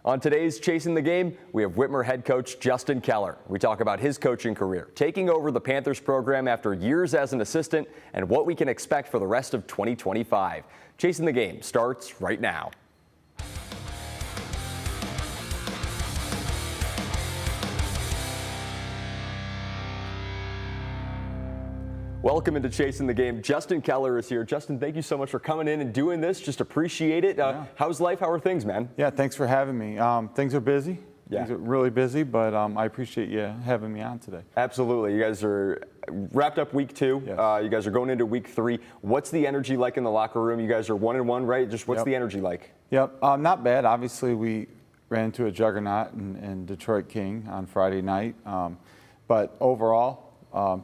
On today's Chasing the Game, we have Whitmer head coach Justin Keller. We talk about his coaching career, taking over the Panthers program after years as an assistant, and what we can expect for the rest of 2025. Chasing the Game starts right now. Welcome into Chasing the Game. Justin Keller is here. Justin, thank you so much for coming in and doing this. Just appreciate it. How's life? How are things, man? Yeah, thanks for having me. Things are busy. Yeah. Things are really busy, but I appreciate you having me on today. Absolutely. You guys are wrapped up week 2. Yes. You guys are going into week 3. What's the energy like in the locker room? You guys are 1-1, right? Just what's the energy like? Yep, not bad. Obviously, we ran into a juggernaut in Detroit King on Friday night, but overall,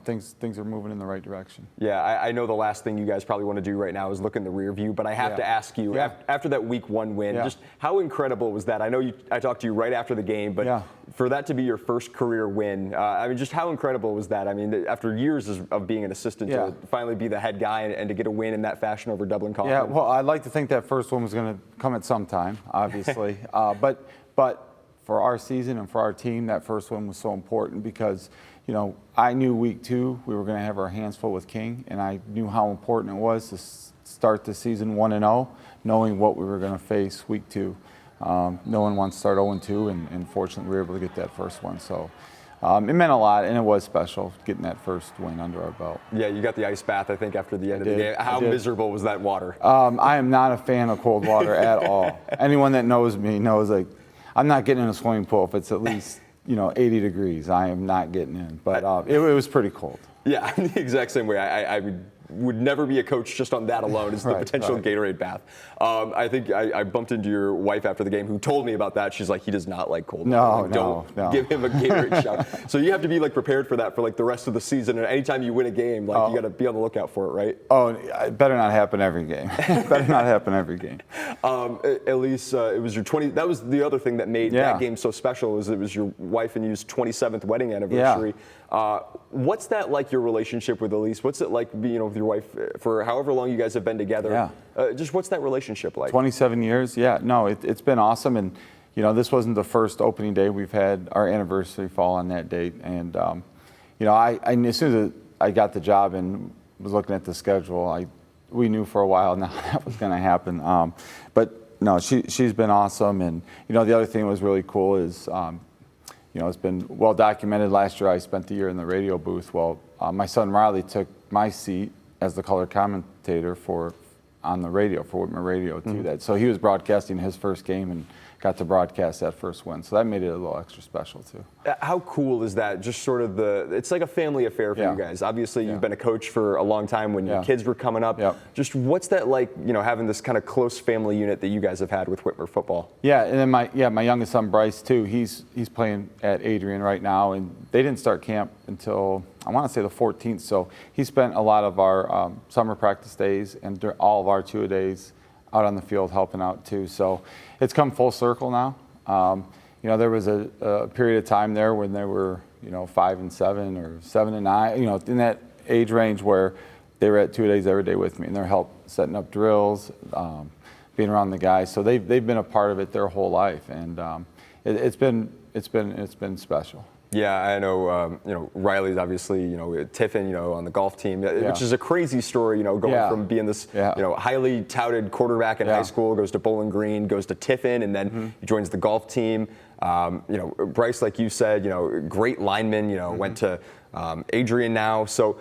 things are moving in the right direction. Yeah, I know the last thing you guys probably want to do right now is look in the rear view, but I have to ask you, after that week 1 win, just how incredible was that? I know I talked to you right after the game, but for that to be your first career win, I mean, just how incredible was that? I mean, after years of being an assistant to finally be the head guy and to get a win in that fashion over Dublin Coffin. Yeah, well, I'd like to think that first one was going to come at some time, obviously, but for our season and for our team, that first one was so important because, you know, I knew week 2 we were going to have our hands full with King, and I knew how important it was to start the season 1-0, knowing what we were going to face week 2. No one wants to start 0-2, and fortunately we were able to get that first one. So it meant a lot, and it was special getting that first win under our belt. Yeah, you got the ice bath, I think, after the end of the game. How miserable was that water? I am not a fan of cold water at all. Anyone that knows me knows, like, I'm not getting in a swimming pool if it's at least 80 degrees. I am not getting in, but it was pretty cold. Yeah, I'm the exact same way. I would never be a coach just on that alone. It's the potential Gatorade bath. I think I bumped into your wife after the game who told me about that. She's like, he does not like cold. No, Don't give him a Gatorade shower. So you have to be like prepared for that for like the rest of the season. And anytime you win a game, like you got to be on the lookout for it, right? Oh, it better not happen every game. Better not happen every game. At least it was your 20. That was the other thing that made that game so special. Is it was your wife and you's 27th wedding anniversary. What's that like, your relationship with Elise? What's it like being with your wife for however long you guys have been together? Just what's that relationship like? 27 years, no, it's been awesome. And, this wasn't the first opening day. We've had our anniversary fall on that date. And, as soon as I got the job and was looking at the schedule, we knew for a while now that was going to happen. But, no, she's been awesome. And, the other thing that was really cool is, it's been well documented. Last year I spent the year in the radio booth. Well, my son Riley took my seat as the color commentator on the radio for Whitmer Radio too. That so he was broadcasting his first game and got to broadcast that first win. So that made it a little extra special too. How cool is that? Just sort of it's like a family affair for you guys. Obviously, you've been a coach for a long time when your kids were coming up. Just what's that like, having this kind of close family unit that you guys have had with Whitmer football? Yeah, and then my youngest son Bryce too. He's playing at Adrian right now, and they didn't start camp until I want to say the 14th. So he spent a lot of our summer practice days and all of our two-a-days out on the field helping out too. So it's come full circle now. There was a period of time there when they were, 5 and 7 or 7 and 9, in that age range where they were at 2 days every day with me, and they're help setting up drills, being around the guys. So they've been a part of it their whole life, and it's been special. Yeah, I know, Riley's obviously, Tiffin, on the golf team, which is a crazy story, going from being this, highly touted quarterback in high school, goes to Bowling Green, goes to Tiffin, and then he joins the golf team. Bryce, like you said, great lineman, went to Adrian now. So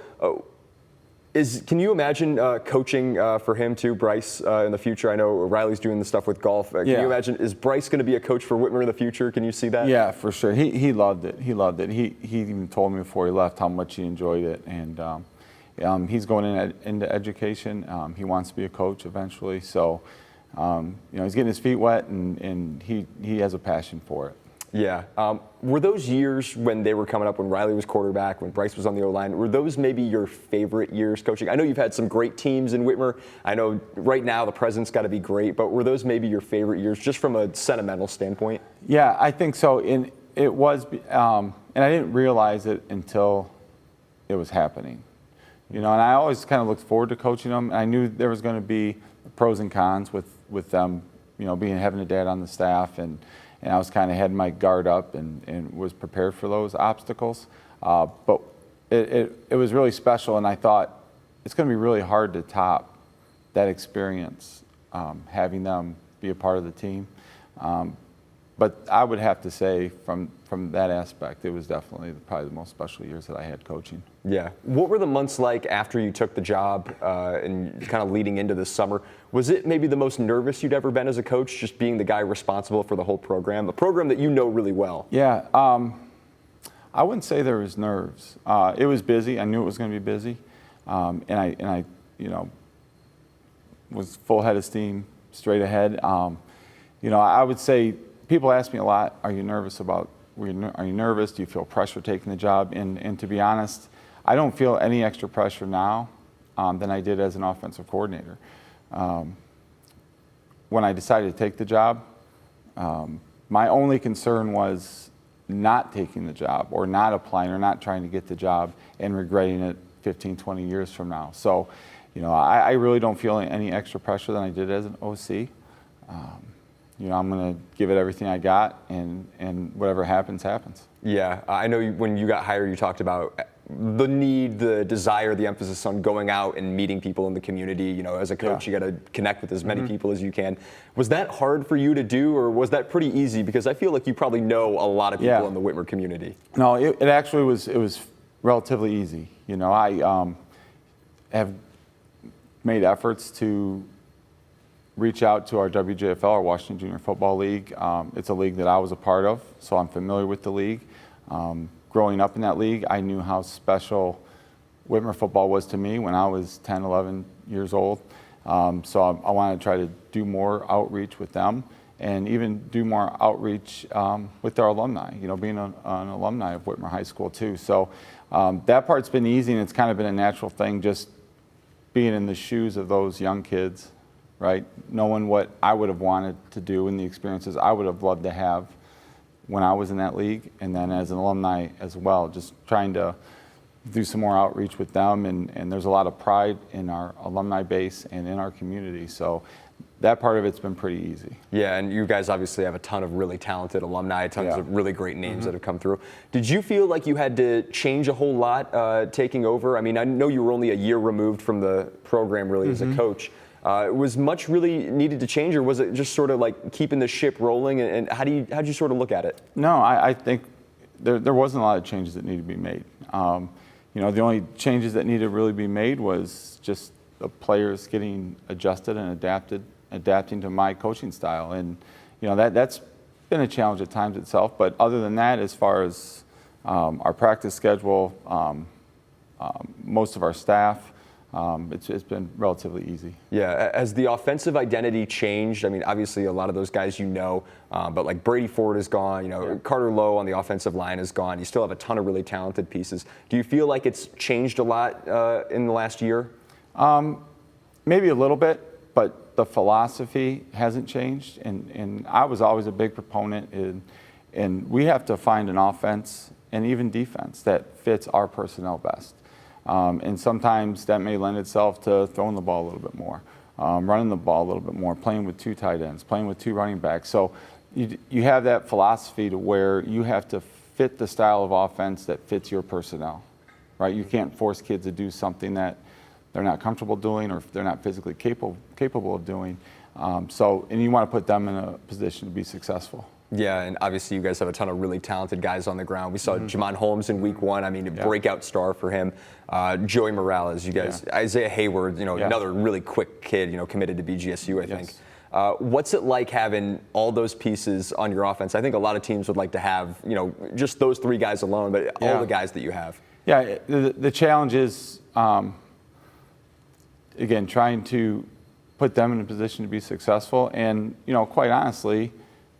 can you imagine coaching for him too, Bryce, in the future? I know Riley's doing the stuff with golf. Can you imagine, is Bryce going to be a coach for Whitmer in the future? Can you see that? Yeah, for sure. He loved it. He loved it. He even told me before he left how much he enjoyed it. And he's going into education. He wants to be a coach eventually. So, he's getting his feet wet, and he has a passion for it. Yeah. Were those years when they were coming up, when Riley was quarterback, when Bryce was on the O-line, were those maybe your favorite years coaching? I know you've had some great teams in Whitmer. I know right now the present's got to be great, but were those maybe your favorite years just from a sentimental standpoint? Yeah, I think so. And it was, and I didn't realize it until it was happening. And I always kind of looked forward to coaching them. I knew there was going to be pros and cons with them, having a dad on the staff and and I was kind of had my guard up and was prepared for those obstacles. But it was really special, and I thought it's going to be really hard to top that experience, having them be a part of the team. But I would have to say from that aspect, it was definitely probably the most special years that I had coaching. Yeah. What were the months like after you took the job and kind of leading into this summer? Was it maybe the most nervous you'd ever been as a coach, just being the guy responsible for the whole program, a program that you know really well? Yeah. I wouldn't say there was nerves. It was busy. I knew it was going to be busy. And I was full head of steam, straight ahead. I would say, people ask me a lot, are you nervous? Are you nervous? Do you feel pressure taking the job? And to be honest, I don't feel any extra pressure now than I did as an offensive coordinator. When I decided to take the job, my only concern was not taking the job or not applying or not trying to get the job and regretting it 15, 20 years from now. So, I really don't feel any extra pressure than I did as an OC. I'm going to give it everything I got, and whatever happens, happens. Yeah, I know when you got hired, you talked about the need, the desire, the emphasis on going out and meeting people in the community. As a coach, you got to connect with as many people as you can. Was that hard for you to do, or was that pretty easy? Because I feel like you probably know a lot of people in the Whitmer community. No, it actually was relatively easy. I have made efforts to reach out to our WJFL, our Washington Junior Football League. It's a league that I was a part of, so I'm familiar with the league. Growing up in that league, I knew how special Whitmer football was to me when I was 10, 11 years old. So I wanted to try to do more outreach with them and even do more outreach with our alumni, being an alumni of Whitmer High School too. So that part's been easy, and it's kind of been a natural thing, just being in the shoes of those young kids, right? Knowing what I would have wanted to do and the experiences I would have loved to have when I was in that league, and then as an alumni as well, just trying to do some more outreach with them, and there's a lot of pride in our alumni base and in our community, so that part of it's been pretty easy. Yeah, and you guys obviously have a ton of really talented alumni, tons of really great names that have come through. Did you feel like you had to change a whole lot taking over? I mean, I know you were only a year removed from the program really as a coach. Was much really needed to change, or was it just sort of like keeping the ship rolling? And how'd you sort of look at it? No, I think there wasn't a lot of changes that needed to be made. The only changes that needed to really be made was just the players getting adjusted and adapting to my coaching style, and that's been a challenge at times itself. But other than that, as far as our practice schedule, most of our staff. It's been relatively easy. Yeah, as the offensive identity changed, I mean, obviously a lot of those guys but like Brady Ford is gone, Carter Lowe on the offensive line is gone. You still have a ton of really talented pieces. Do you feel like it's changed a lot in the last year? Maybe a little bit, but the philosophy hasn't changed. And I was always a big proponent, and we have to find an offense and even defense that fits our personnel best. And sometimes that may lend itself to throwing the ball a little bit more, running the ball a little bit more, playing with two tight ends, playing with two running backs. So you have that philosophy to where you have to fit the style of offense that fits your personnel, right? You can't force kids to do something that they're not comfortable doing or if they're not physically capable of doing. And you want to put them in a position to be successful. Yeah, and obviously you guys have a ton of really talented guys on the ground. We saw Jamon Holmes in week 1. I mean, a breakout star for him. Joey Morales, you guys, Isaiah Hayward, another really quick kid, committed to BGSU, I think. What's it like having all those pieces on your offense? I think a lot of teams would like to have, just those 3 guys alone, but all the guys that you have. Yeah, the challenge is, again, trying to put them in a position to be successful. And, quite honestly,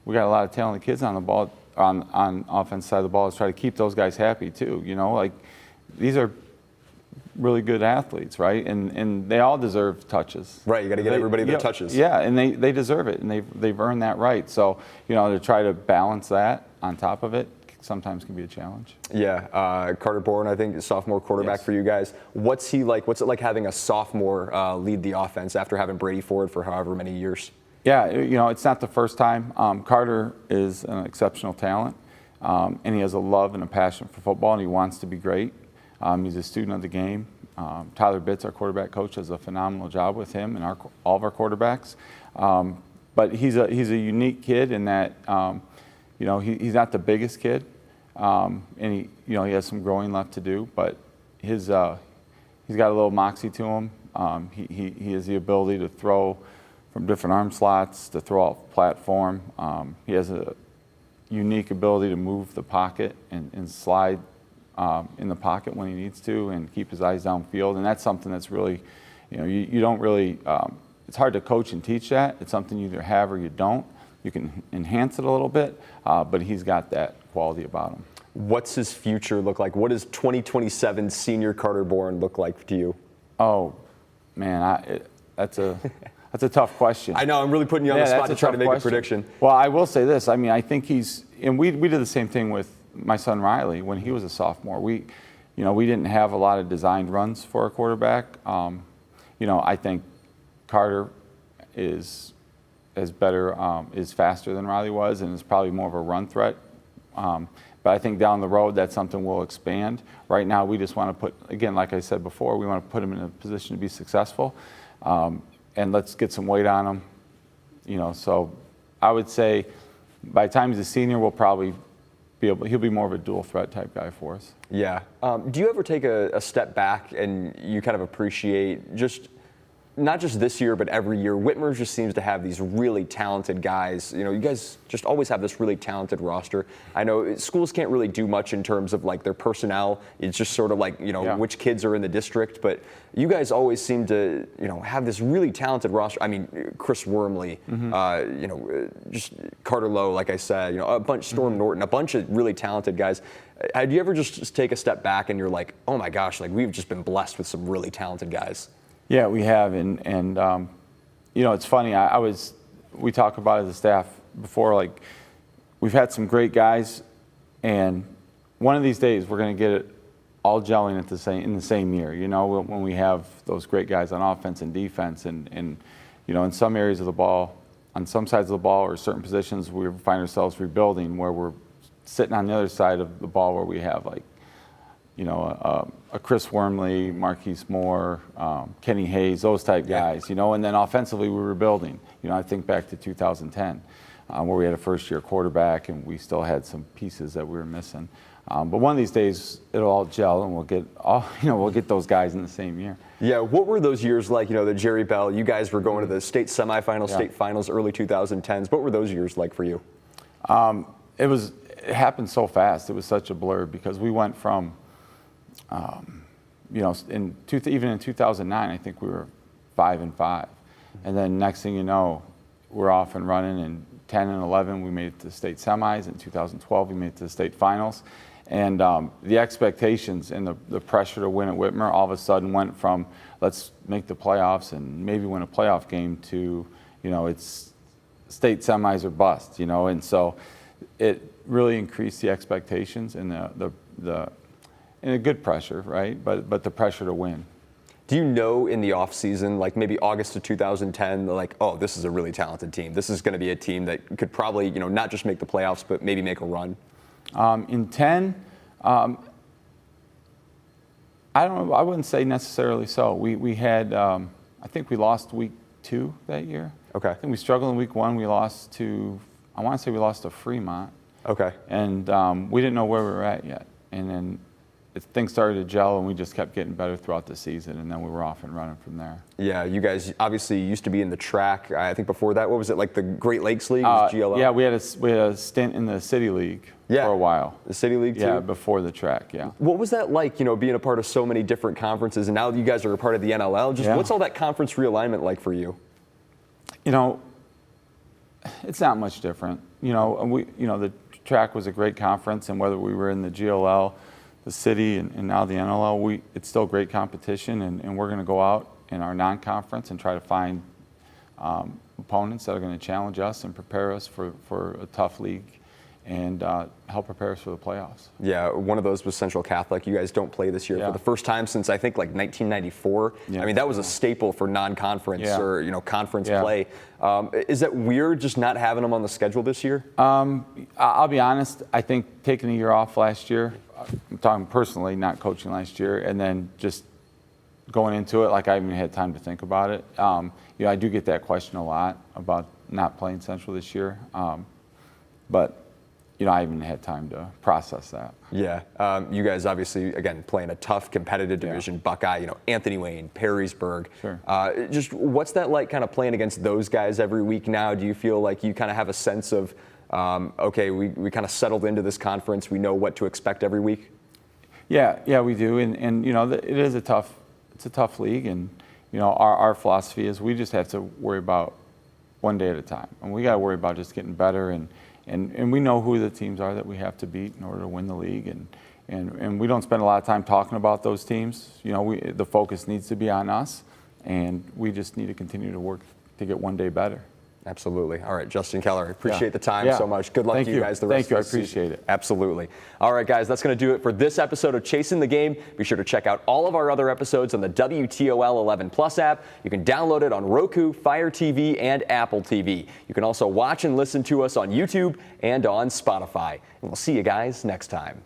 we got a lot of talented kids on the ball, on offense side of the ball. Let's try to keep those guys happy too. These are really good athletes, right? And they all deserve touches. Right, you got to get everybody their touches. Yeah, and they deserve it, and they've earned that right. So, to try to balance that on top of it sometimes can be a challenge. Yeah, Carter Bourne, I think, is sophomore quarterback for you guys. What's he like? What's it like having a sophomore lead the offense after having Brady Ford for however many years? Yeah, it's not the first time. Carter is an exceptional talent, and he has a love and a passion for football, and he wants to be great. He's a student of the game. Tyler Bitts, our quarterback coach, does a phenomenal job with him and all of our quarterbacks. But he's a unique kid in that he's not the biggest kid, and he has some growing left to do. But he's got a little moxie to him. He has the ability to throw from different arm slots, to throw off platform. He has a unique ability to move the pocket and slide in the pocket when he needs to and keep his eyes downfield. And that's something that's really, you don't really, it's hard to coach and teach that. It's something you either have or you don't. You can enhance it a little bit, but he's got that quality about him. What's his future look like? What does 2027 senior Carter Bourne look like to you? Oh, man, that's a tough question. I know, I'm really putting you on the spot to try to make a prediction. Well, I will say this. I mean, I think and we did the same thing with my son Riley when he was a sophomore. We didn't have a lot of designed runs for a quarterback. I think Carter is faster than Riley was, and is probably more of a run threat. But I think down the road, that's something we'll expand. Right now, we just want to put, again, like I said before, we want to put him in a position to be successful. And let's get some weight on him. So I would say by the time he's a senior, we'll probably he'll be more of a dual threat type guy for us. Yeah. Do you ever take a step back and you kind of appreciate not just this year, but every year, Whitmer just seems to have these really talented guys. You guys just always have this really talented roster. I know schools can't really do much in terms of like their personnel. It's just sort of like, which kids are in the district, but you guys always seem to, have this really talented roster. I mean, Chris Wormley, just Carter Lowe, like I said, a bunch, Storm Norton, a bunch of really talented guys. Do you ever just take a step back and you're like, oh my gosh, like we've just been blessed with some really talented guys? Yeah, we have, and it's funny. We talk about it as a staff before. Like, we've had some great guys, and one of these days we're going to get it all gelling in the same year. When we have those great guys on offense and defense, and in some areas of the ball, on some sides of the ball, or certain positions, we find ourselves rebuilding where we're sitting on the other side of the ball where we have like, a Chris Wormley, Marquise Moore, Kenny Hayes, those type guys, and then offensively we were building. I think back to 2010 where we had a first-year quarterback and we still had some pieces that we were missing. But one of these days it'll all gel and we'll get those guys in the same year. Yeah, what were those years like? The Jerry Bell, you guys were going to the state semifinals, state finals, early 2010s. What were those years like for you? It happened so fast. It was such a blur because we went from even in 2009, I think we were 5-5, and then next thing you know, we're off and running. In 10 and 11, we made it to the state semis. In 2012, we made it to the state finals, and the expectations and the pressure to win at Whitmer all of a sudden went from let's make the playoffs and maybe win a playoff game to it's state semis or bust. And so it really increased the expectations and and a good pressure, right? But the pressure to win. Do you know in the off season, like maybe August of 2010, like, oh, this is a really talented team. This is going to be a team that could probably, not just make the playoffs, but maybe make a run? In 10, I don't know. I wouldn't say necessarily so. We had, I think we lost week 2 that year. Okay. I think we struggled in week 1. We lost to Fremont. Okay. And we didn't know where we were at yet. And then things started to gel, and we just kept getting better throughout the season, and then we were off and running from there. Yeah, you guys obviously used to be in the track. I think before that, what was it, like the Great Lakes League? GLL? Yeah, we had a stint in the City League for a while. The City League too? Yeah, before the track, yeah. What was that like, being a part of so many different conferences, and now you guys are a part of the NLL? What's all that conference realignment like for you? It's not much different. The track was a great conference, and whether we were in the GLL, the city, and now the NLL, it's still great competition, and we're going to go out in our non-conference and try to find opponents that are going to challenge us and prepare us for a tough league and help prepare us for the playoffs. Yeah, one of those was Central Catholic. You guys don't play this year for the first time since I think like 1994. I mean, that was a staple for non-conference or conference play. Is that weird just not having them on the schedule this year? I'll be honest. I think taking a year off last year, I'm talking personally, not coaching last year, and then just going into it, like I haven't had time to think about it. I do get that question a lot about not playing Central this year, but I haven't had time to process that. Yeah, you guys obviously, again, playing a tough competitive division, Buckeye, Anthony Wayne, Perrysburg. Sure. Just what's that like kind of playing against those guys every week now? Do you feel like you kind of have a sense of, okay, we kind of settled into this conference, we know what to expect every week? Yeah, we do, and it is a tough league, and our philosophy is we just have to worry about one day at a time, and we got to worry about just getting better, and we know who the teams are that we have to beat in order to win the league, and we don't spend a lot of time talking about those teams. The focus needs to be on us, and we just need to continue to work to get one day better. Absolutely. All right, Justin Keller, I appreciate the time so much. Good luck to you guys the rest of the season. Thank you. I appreciate it. Absolutely. All right, guys, that's going to do it for this episode of Chasing the Game. Be sure to check out all of our other episodes on the WTOL 11 Plus app. You can download it on Roku, Fire TV, and Apple TV. You can also watch and listen to us on YouTube and on Spotify. And we'll see you guys next time.